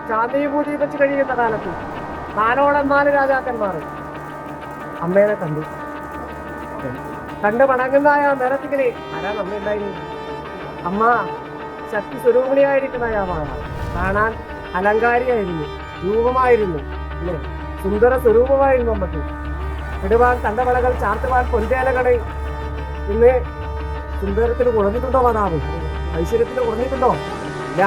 ശാന്തിയും പൂജയും വെച്ച് കഴിയുന്ന കാലത്ത് 4 രാജാക്കന്മാർ അമ്മേനെ കണ്ടു. കണ്ട് വണങ്ങുന്നതായ നേരത്തിങ്ങനെ ആരാ അമ്മ ഉണ്ടായിരുന്നു? അമ്മ ശക്തി സ്വരൂപിണിയായിരിക്കുന്നതാണ്. കാണാൻ അലങ്കാരിയായിരുന്നു, രൂപമായിരുന്നു, അല്ലേ? സുന്ദര സ്വരൂപമായിരുന്നു അമ്മക്ക്. ഇടുവാൻ കണ്ടവളകൾ ചാർത്തുവാൻ പൊൻചേലകളെ ഇന്ന് സുന്ദരത്തിന് കുറഞ്ഞിട്ടുണ്ടോ? മാതാവ് ഐശ്വര്യത്തിന് കുറഞ്ഞിട്ടുണ്ടോ? ഇല്ല.